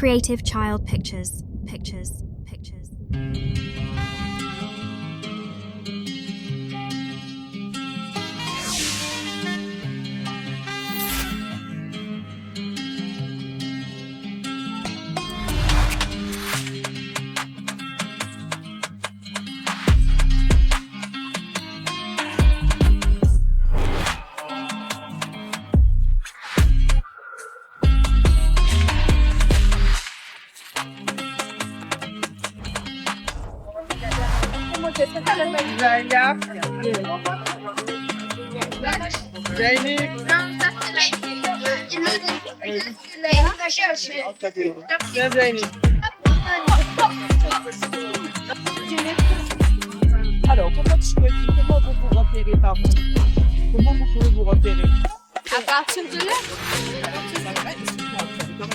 Creative Child Pictures. Alors, comment vous vous repérez par vous? Comment vous pouvez vous repérer? À partir de là,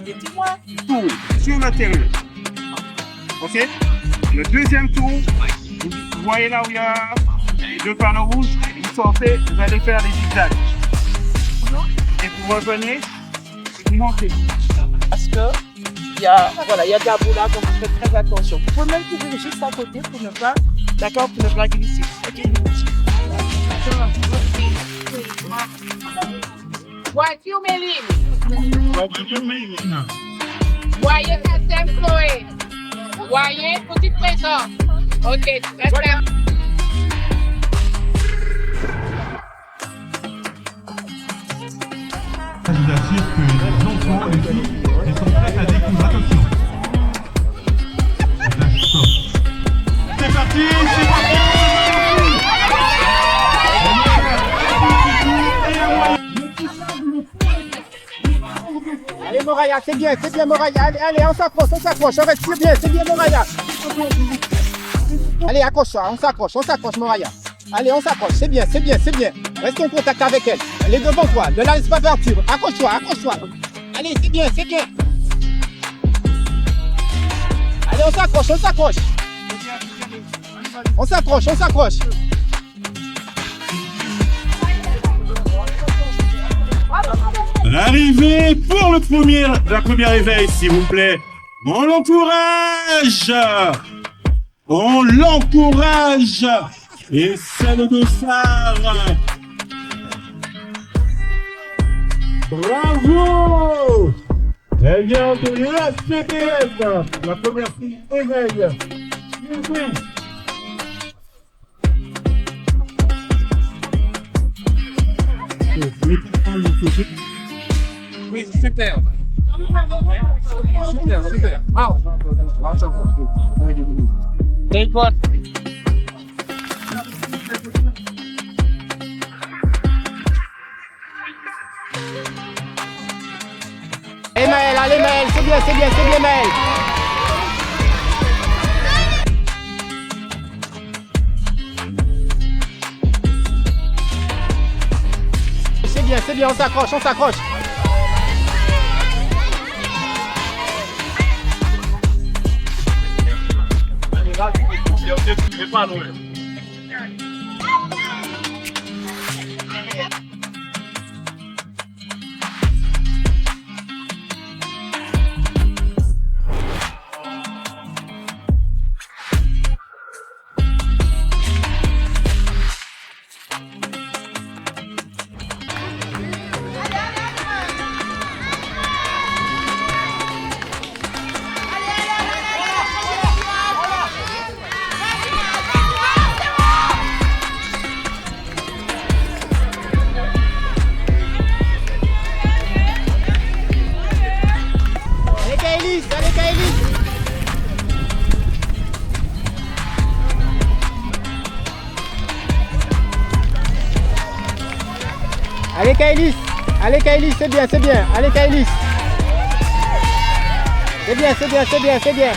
Des témoins. Tour sur l'intérieur. Ok? Le deuxième tour, vous voyez là où il y a les deux panneaux rouges, vous sortez, vous allez faire des zigzags. Et vous revenez, vous montez. Parce que il y a de la boule là, donc vous faites très attention. Vous pouvez même couvrir juste à côté pour ne pas, d'accord, pour ne pas glisser. Ok. voiture Méline. Voyez Castem Chloé. Voyez Petite Maison. Ok, reste là. Je vous assure que les enfants, les filles, ils sont prêts à découvrir. Attention. C'est parti, c'est parti. Allez Moraya, c'est bien Moraya. Allez, on s'accroche, on respire bien, c'est bien Moraya. Allez, accroche-toi, on s'accroche Moraya. Allez, on s'accroche, c'est bien. Reste en contact avec elle. Elle est devant toi, ne la laisse pas partir. Accroche-toi. Allez, c'est bien. Allez, on s'accroche. On s'accroche. L'arrivée pour la première éveil, s'il vous plaît. On l'encourage. Et c'est le dossard. Bravo. Elle vient de la CPF, la première fille éveil. Oui, super. Wow. Très bon. Allez Maël, c'est bien Maël. C'est bien, on s'accroche. Allez Kaïlis, c'est bien. Allez Kaïlis. C'est bien. Allez Kaïlis, c'est bien.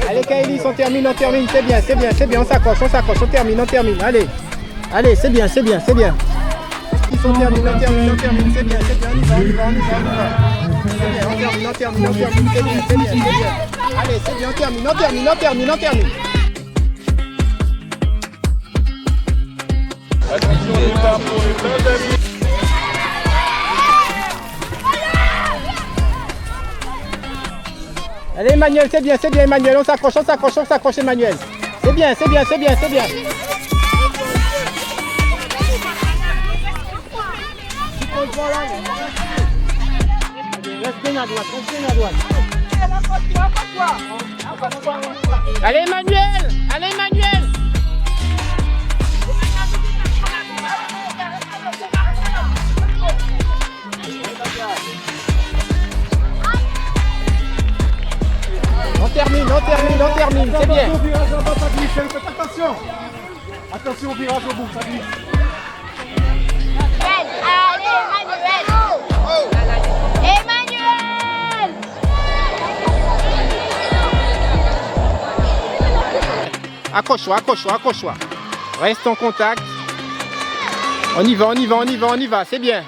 Allez Kaïlis, on termine, c'est bien, on s'accroche, on termine, allez, c'est bien. On termine, c'est bien, on y va. on termine, c'est bien, c'est bien, c'est bien. Allez, c'est bien, on termine. Allez Emmanuel, c'est bien Emmanuel, on s'accroche Emmanuel. C'est bien. Reste bien à droite. Allez Emmanuel. On termine, c'est bien. Attention au virage au bout, ça glisse. Emmanuel. Accroche-toi. Reste en contact. On y va, c'est bien.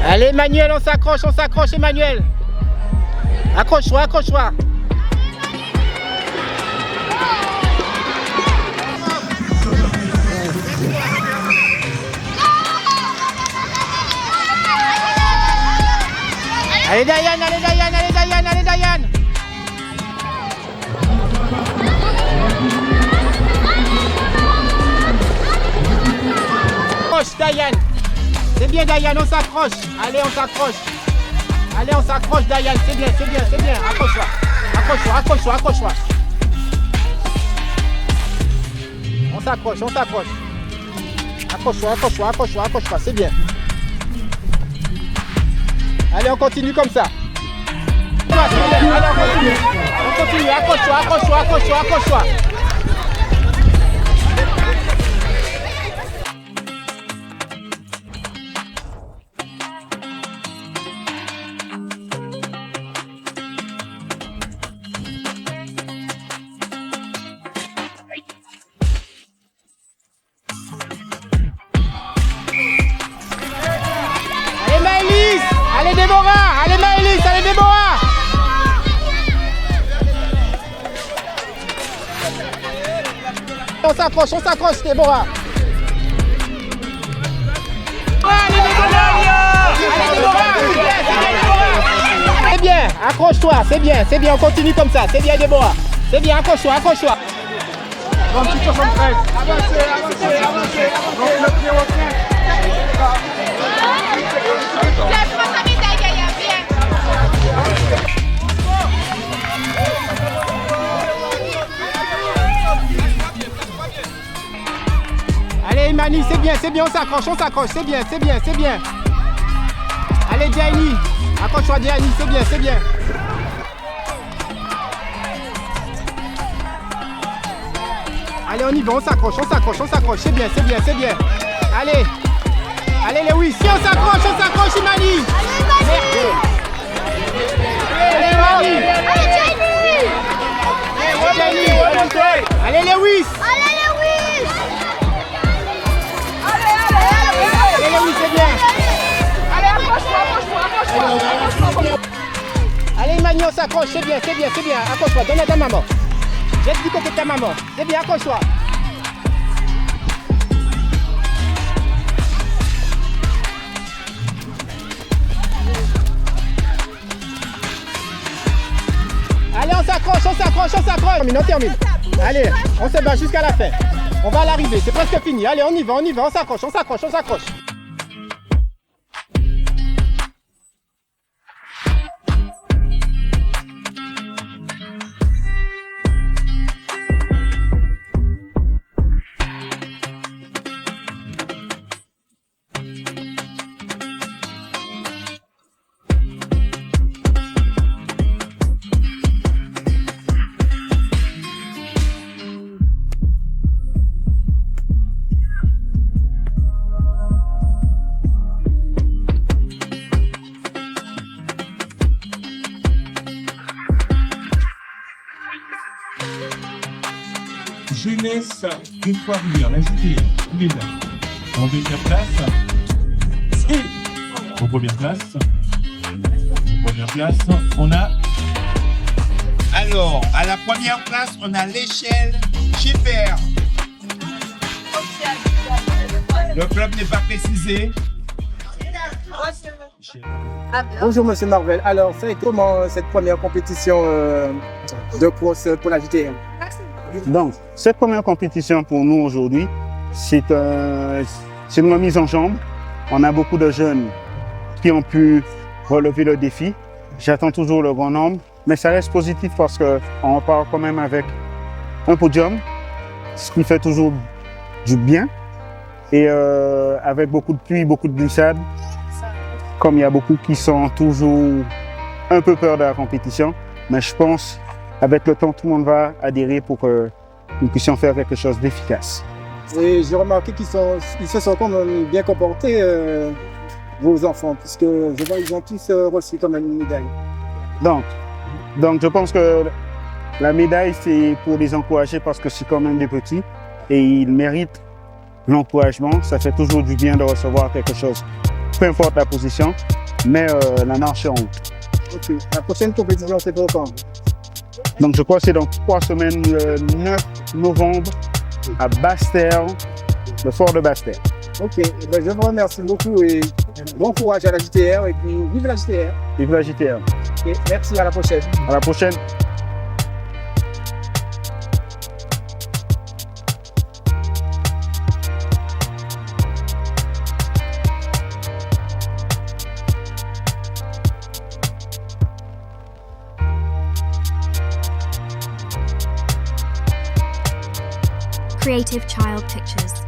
Allez Emmanuel, on s'accroche Emmanuel. Accroche-toi. Allez Dayan. Accroche Dayan. C'est bien Dayan, on s'accroche. Allez, on s'accroche Dayan, c'est bien. Accroche-toi. On s'accroche. Accroche-toi, c'est bien. Allez, on continue comme ça. Allez, on continue. Accroche-toi. Allez Déborah. On s'accroche Déborah. Allez Déborah. C'est bien, accroche-toi, c'est bien, on continue comme ça, c'est bien Déborah. C'est bien, accroche-toi. 26-73. Avancez. Donc le pied au pied. Allez Imani, c'est bien, on s'accroche, c'est bien. Allez Diani, accroche-toi Diani, c'est bien. Allez, on y va, on s'accroche, c'est bien. Allez Lewis, si on s'accroche Imani. Allez Imani. Allez Lewis. C'est bien. Allez, accroche-toi. Allez Imani, on s'accroche, c'est bien. Accroche-toi, donne à ta maman. Jette du côté de ta maman. C'est bien, accroche-toi. Allez, on s'accroche. On termine. Allez, on se bat jusqu'à la fin. On va à l'arrivée, c'est presque fini. Allez, on y va, on s'accroche. jeunesse de Trois-Rivières, la JTR, tous les ans. En deuxième place, en première place, on a... Alors, à la première place, on a l'échelle Schiffer. Le club n'est pas précisé. Bonjour Monsieur Marvel. Alors, c'est comment cette première compétition de course pour la JTR? Donc, cette première compétition pour nous aujourd'hui, c'est une remise en jambe. On a beaucoup de jeunes qui ont pu relever le défi. J'attends toujours le grand nombre, mais ça reste positif parce qu'on repart quand même avec un podium, ce qui fait toujours du bien. Et avec beaucoup de pluie, beaucoup de glissades, comme il y a beaucoup qui sont toujours un peu peur de la compétition, mais je pense avec le temps, tout le monde va adhérer pour que nous puissions faire quelque chose d'efficace. Et j'ai remarqué qu'ils se sont quand même bien comportés, vos enfants, puisque je vois qu'ils ont tous reçu quand même une médaille. Donc je pense que la médaille, c'est pour les encourager parce que c'est quand même des petits et ils méritent l'encouragement. Ça fait toujours du bien de recevoir quelque chose, peu importe la position, mais la marche est en route. Ok. La prochaine compétition, c'est pour quand? Donc je crois que c'est dans 3 semaines, le 9 novembre, à Basse-Terre, le fort de Basse-Terre. Ok, ben, je vous remercie beaucoup et bon courage à la JTR et puis vive la JTR. Vive la JTR. Et merci, à la prochaine. À la prochaine. Creative Child Pictures.